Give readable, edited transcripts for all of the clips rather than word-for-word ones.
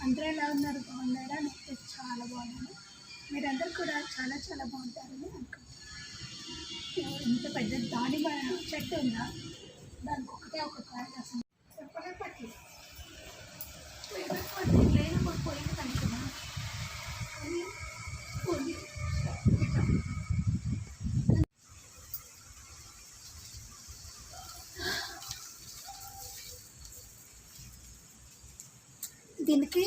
అందరూ ఎలా ఉన్నారు? బాగున్నారా? నేనైతే చాలా బాగున్నాను. మీరందరూ కూడా చాలా చాలా బాగుంటారని అనుకుంటున్నాను. ఇంత పెద్ద దానిమ్మ చెట్టు ఉందా, దానికి ఒక కాయ అసలు చెప్పలే పట్టి లేదు పోయింది అనుకున్నా. దీనికి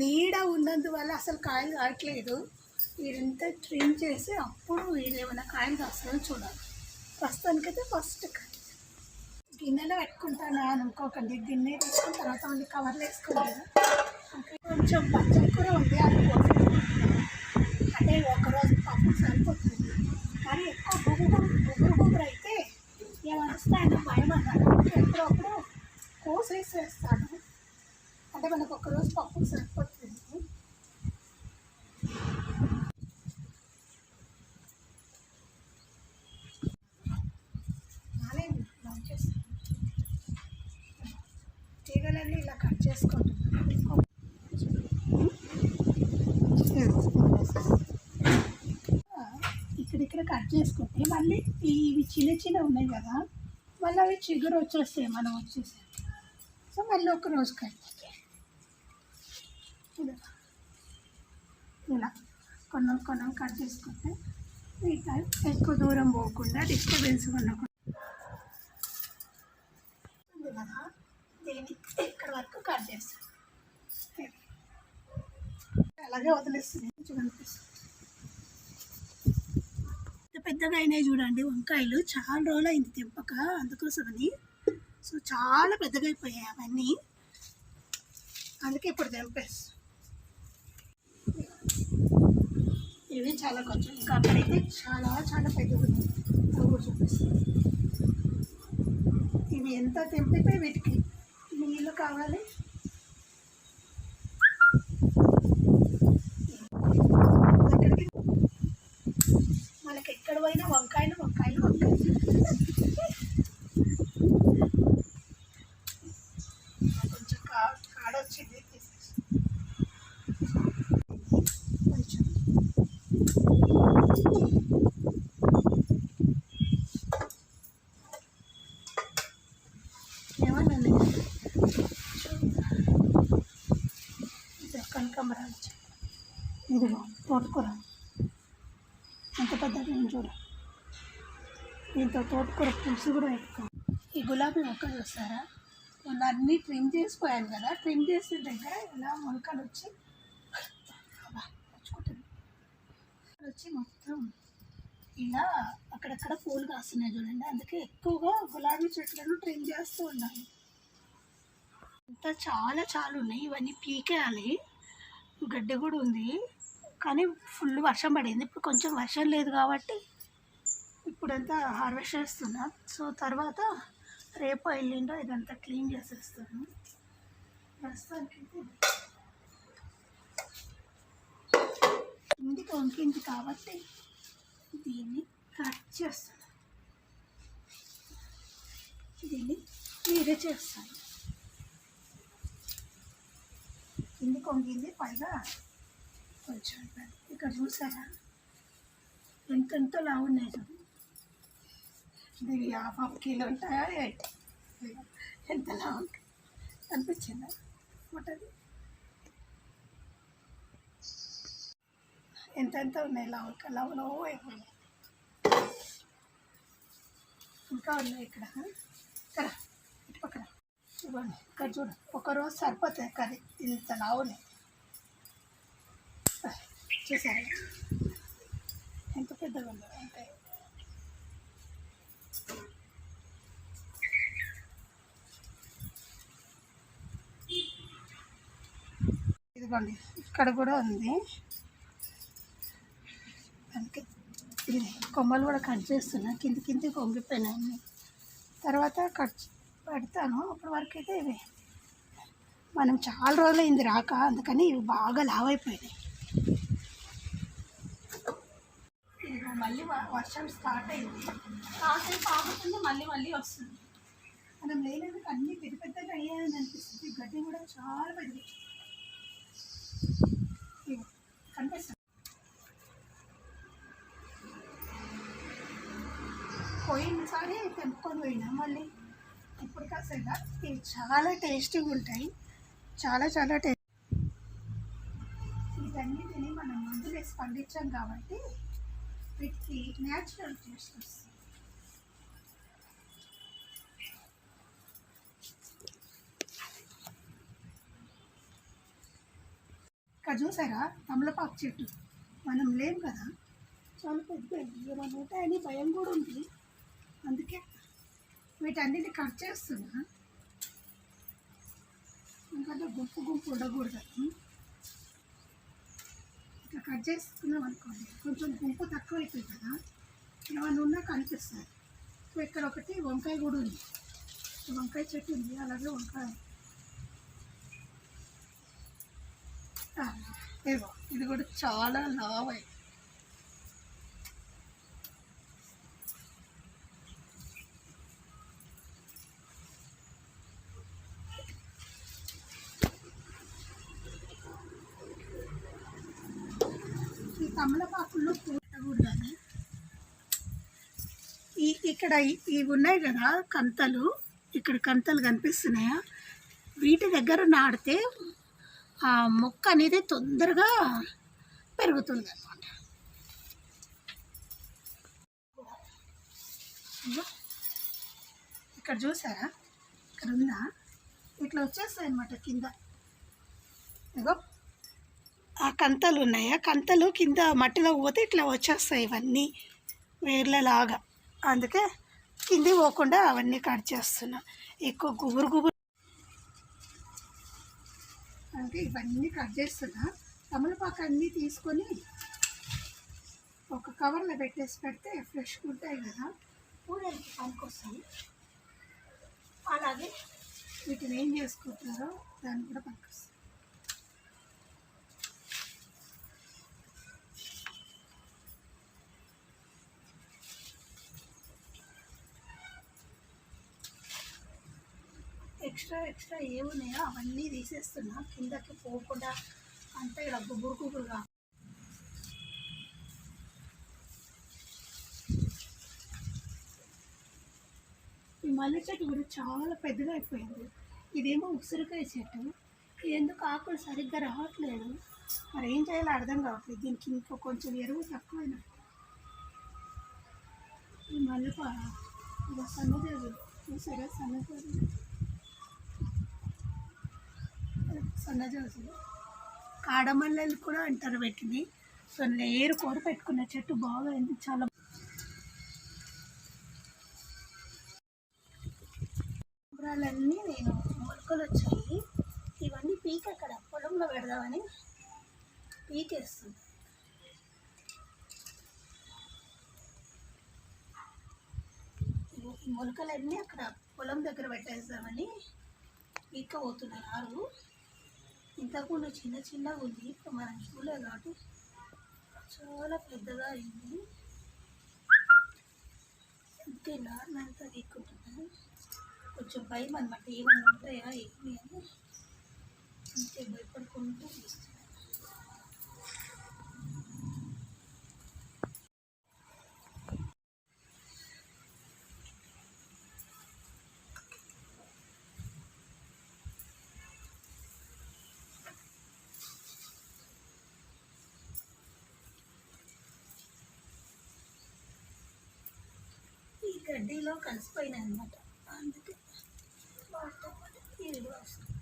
నీడ ఉన్నందువల్ల అసలు కాయలు కావట్లేదు. వీరంతా ట్రిమ్ చేసి అప్పుడు వీళ్ళు ఏమైనా కాయలు కాస్తుందో చూడాలి. ప్రస్తుతానికైతే ఫస్ట్ గిన్నెలో పెట్టుకుంటాను అనుకోకండి. గిన్నె తీసుకున్న తర్వాత మళ్ళీ కవర్లు వేసుకోలేదు. కొంచెం పచ్చడి కూర ఉంది, అది అంటే ఒకరోజు పప్పు సరిపోతుంది. కానీ ఎక్కువ గుబురు అయితే ఏమనిస్తాయని భయం అన్నాడు. ఎప్పుడప్పుడు కోసేసేస్తాను, అంటే మనకు ఒకరోజు పప్పు సరిపోతుంది. తీగలన్నీ ఇలా కట్ చేసుకుంటున్నాను. ఇక్కడిక్కడ కట్ చేసుకుంటే మళ్ళీ ఇవి చిన్న ఉన్నాయి కదా, మళ్ళీ అవి చిగురు వచ్చేస్తాయి మనం వచ్చేసాయి. సో మళ్ళీ ఒక రోజు కట్ ఇలా కొన్నం కట్ చేసుకుంటే మిగతా ఎక్కువ దూరం పోకుండా డిస్టర్బెన్స్ ఉండకుండా కదా దీన్ని ఇక్కడ వరకు కట్ చేస్తాను. అలాగే వదిలేస్తుంది, మంచిగా అనిపిస్తుంది. పెద్దగా అయినాయి చూడండి వంకాయలు. చాలా రోజులు అయింది తెంపక, అందుకోసమని. సో చాలా పెద్దగా అయిపోయాయి అవన్నీ, అందుకే ఇప్పుడు తెంపేస్తాను. ఇవి చాలా కొంచెం, ఇంకా అక్కడైతే చాలా చాలా పెద్దగా ఉన్నాయి. అవి కూడా చూపిస్తాను. ఇవి ఎంత తెంపితే వీటికి నీళ్ళు కావాలి. మనకి ఎక్కడ పోయినా వంకాయలు వంకాయలు వంకాయలు. కొంచెం కాడొచ్చింది, తీసేసి కొంచెం ఏమన్నా కనకాంబరాలు. ఇదిగో తోటకూర ఎంత పెద్దగా చూడ. దీంతో తోటకూర పులుసు కూడా పెట్టుకోవాలి. ఈ గులాబీ మొక్కలు చూస్తారా, మొన్న అన్నీ ట్రిమ్ చేసిపోయాను కదా, ట్రిమ్ చేసిన దగ్గర ఇలా మొలకలు వచ్చి మొత్తం ఇలా అక్కడక్కడ పూలు కాస్తున్నాయి చూడండి. అందుకే ఎక్కువగా గులాబీ చెట్లను ట్రిమ్ చేస్తూ ఉండాలి. ఇంకా చాలా ఉన్నాయి. ఇవన్నీ పీకేయాలి. గడ్డి కూడా ఉంది, కానీ ఫుల్ వర్షం పడింది. ఇప్పుడు కొంచెం వర్షం లేదు కాబట్టి ఇప్పుడంతా హార్వెస్ట్ చేస్తున్నా. సో తర్వాత రేపు ఎల్లుండో ఇదంతా క్లీన్ చేసేస్తాను. ప్రస్తుతానికి ఇంటికి వంకింది కాబట్టి దీన్ని కట్ చేస్తాను. దీన్ని మీరే చేస్తాను. కిందికి వంగింది, పైగా కొంచెం ఇక్కడ చూసారా ఎంతెంత లావు ఉన్నాయి చూడండి. ఇది హాఫ్ కిలో ఉంటాయా, ఎంత లావు ఉంటాయి అనిపించిందా ఉంటుంది. ఎంతెంత ఉన్నాయి లావులో అయిపోయినాయి. ఇంకా ఉన్నాయి ఇక్కడ ఇటు పక్కన చూడండి. ఇక్కడ చూడండి, ఒకరోజు సరిపోతాయి కర్రీ. ఇంత లావున్నాయి చూసారా ఎంత పెద్దగా ఉందో. అంటే ఇదిగోండి ఇక్కడ కూడా ఉంది. అందుకే ఇది కొమ్మలు కూడా కట్ చేస్తున్నా. కింది వంగిపోయినాయి. తర్వాత కట్ పెడతాను. అప్పటి వరకు అయితే ఇవి మనం చాలా రోజులు అయింది రాక, అందుకని ఇవి బాగా లావైపోయినాయి. మళ్ళీ వర్షం స్టార్ట్ అయింది, కాసేపు ఆగుతుంది, మళ్ళీ వస్తుంది. మనం లేనందుకు అన్నీ పెద్దగా అయ్యాయని అనిపిస్తుంది. గడ్డి కూడా చాలా పెద్దది. కనిపిస్తుంది. పోయినసారి తెంపుకొని పోయినా మళ్ళీ ఇప్పుడు కాసేగా ఇవి చాలా టేస్టీగా ఉంటాయి. చాలా చాలా టేస్ట్. వీటన్నిటిని మనం మందులు వేసి పండించాం కాబట్టి వీటికి న్యాచురల్ టేస్ట్ వస్తుంది. ఇక్కడ చూసారా తమలపాకు చెట్టు, మనం లేం కదా, చాలా పెద్ద ఏమైనా ఉంటాయని భయం కూడా ఉంది. అందుకే వీటన్నిటిని కట్ చేస్తున్నా, ఎందుకంటే గుంపు గుంపు ఉండకూడదని. ఇట్లా కట్ చేసుకున్నాం అనుకోండి కొంచెం గుంపు తక్కువ అవుతుంది కదా, ఏమైనా ఉన్నా కనిపిస్తుంది. సో ఇక్కడ ఒకటి వంకాయ కూడా ఉంది, వంకాయ చెట్టు ఉంది, అలాగే వంకాయ. ఏవో ఇది కూడా చాలా లావ్ అయింది. ఈ తమలపాకుల్లో పూటకూడదని ఇక్కడ ఇవి ఉన్నాయి కదా కంతలు, ఇక్కడ కంతలు కనిపిస్తున్నాయా, వీటి దగ్గర నాటితే ఆ మొక్క అనేది తొందరగా పెరుగుతుంది అన్నమాట. ఇక్కడ చూసారా, ఇక్కడ ఉందా, ఇట్లా వచ్చేస్తాయి అన్నమాట కింద. ఇగో ఆ కంతలు ఉన్నాయా, కంతలు కింద మట్టిలో పోతే ఇట్లా వచ్చేస్తాయి ఇవన్నీ వేర్లలాగా. అందుకే కింది పోకుండా అవన్నీ కట్ చేస్తున్నా. ఎక్కువ గుబురు గుబురు అంటే ఇవన్నీ కట్ చేస్తున్నా. తమలపాకు అన్నీ తీసుకొని ఒక కవర్లో పెట్టేసి పెడితే ఫ్రెష్గా ఉంటాయి కదా, పూలకి పనికొస్తాయి. అలాగే వీటిని ఏం చేసుకుంటారో దాన్ని కూడా పనికొస్తాయి. ఎక్స్ట్రా ఏమున్నాయో అవన్నీ తీసేస్తున్నా, కిందకి పోకుండా. అంతే ఇలా గుబురు గుబురుగా. ఈ మల్లె చెట్టు కూడా చాలా పెద్దగా అయిపోయింది. ఇదేమో ఉసిరికాయ చెట్టు, ఎందుకు ఆకులు సరిగ్గా రావట్లేదు, మరి ఏం చేయాలో అర్థం కావట్లేదు. దీనికి ఇంకో కొంచెం ఎరువు తక్కువైనా. ఈ మల్లెపా ఇక సన్నజాజులు చూసారా, సన్నజాజులు కాడమల్లెలు కూడా అంటారు పెట్టింది. సో నేను కూర పెట్టుకున్న చెట్టు బాగా అయింది, చాలా. కూరలన్నీ నేను మొలకలు వచ్చాయి, ఇవన్నీ పీక్ అక్కడ పొలంలో పెడదామని పీకేస్తుంది. ఈ మొలకలన్నీ అక్కడ పొలం దగ్గర పెట్టేద్దామని పీక పోతున్నాయి. ఆరు ఇంతకుముందు చిన్నగా ఉంది, ఇప్పుడు మనం చూడలేదు కాబట్టి చాలా పెద్దగా అయింది. అంతే నారంతా ఎక్కుతున్నాను. కొంచెం భయం అన్నమాట, ఏమన్నా ఉంటాయా ఎక్కువ అని. అంతే భయపడుకుంటూ తీస్తున్నాను. గడ్డిలో కలిసిపోయినాయి అన్నమాట, అందుకే వాటితో పాటు నీళ్ళు వస్తుంది.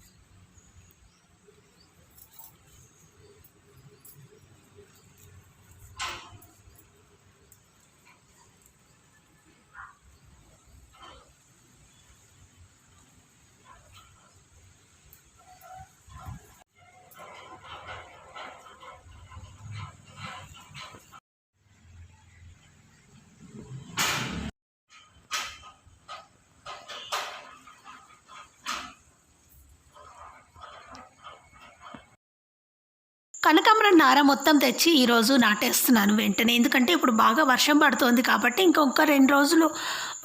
కనకాంబరం నార మొత్తం తెచ్చి ఈరోజు నాటేస్తున్నాను వెంటనే. ఎందుకంటే ఇప్పుడు బాగా వర్షం పడుతోంది కాబట్టి ఇంకొక 2 రోజులు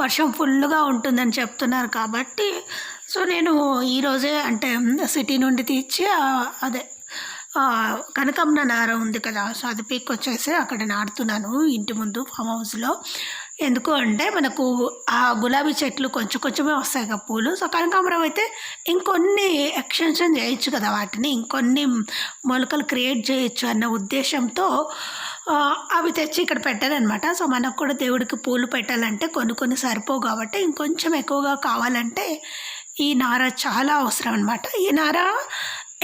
వర్షం ఫుల్గా ఉంటుందని చెప్తున్నారు కాబట్టి సో నేను ఈరోజే అంటే సిటీ నుండి తెచ్చి అదే కనకాంబరం నార ఉంది కదా, సో అది పీక్కొచ్చేసి అక్కడ నాటుతున్నాను ఇంటి ముందు ఫామ్ హౌస్లో. ఎందుకు అంటే మనకు ఆ గులాబీ చెట్లు కొంచెం కొంచెమే వస్తాయి కదా పూలు. సో కనకాంబరం అయితే ఇంకొన్ని ఎక్స్టెన్షన్ చేయొచ్చు కదా, వాటిని ఇంకొన్ని మొలకలు క్రియేట్ చేయొచ్చు అన్న ఉద్దేశంతో అవి తెచ్చి ఇక్కడ పెట్టారనమాట. సో మనకు కూడా దేవుడికి పూలు పెట్టాలంటే కొన్ని సరిపోవు కాబట్టి ఇంకొంచెం ఎక్కువగా కావాలంటే ఈ నార చాలా అవసరం అనమాట. ఈ నార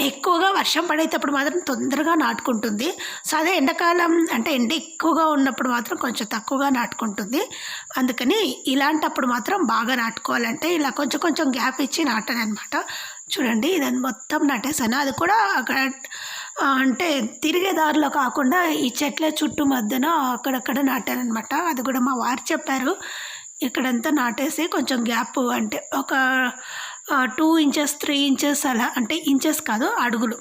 ఎక్కువగా వర్షం పడేటప్పుడు మాత్రం తొందరగా నాటుకుంటుంది. సో అదే ఎండాకాలం అంటే ఎండ ఎక్కువగా ఉన్నప్పుడు మాత్రం కొంచెం తక్కువగా నాటుకుంటుంది. అందుకని ఇలాంటప్పుడు మాత్రం బాగా నాటుకోవాలంటే ఇలా కొంచెం గ్యాప్ ఇచ్చి నాటాను అనమాట. చూడండి ఇదని మొత్తం నాటేసాను. అది కూడా అక్కడ అంటే తిరిగే దారిలో కాకుండా ఈ చెట్ల చుట్టూ మధ్యన అక్కడక్కడ నాటాను అనమాట. అది కూడా మా వారు చెప్పారు, ఇక్కడంతా నాటేసి కొంచెం గ్యాప్ అంటే ఒక 2 ఇంచెస్ 3 ఇంచెస్ అలా, అంటే ఇంచెస్ కాదు అడుగులు,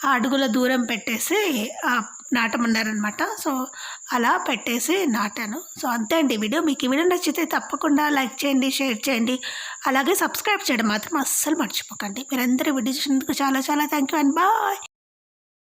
ఆ అడుగుల దూరం పెట్టేసి నాటమన్నారనమాట. సో అలా పెట్టేసి నాటాను. సో అంతే అండి వీడియో. మీకు ఈ వీడియో నచ్చితే తప్పకుండా లైక్ చేయండి, షేర్ చేయండి, అలాగే సబ్స్క్రైబ్ చేయడం మాత్రం అస్సలు మర్చిపోకండి. మీరందరూ వీడియో చూసినందుకు చాలా థ్యాంక్ యూ అండ్ బాయ్.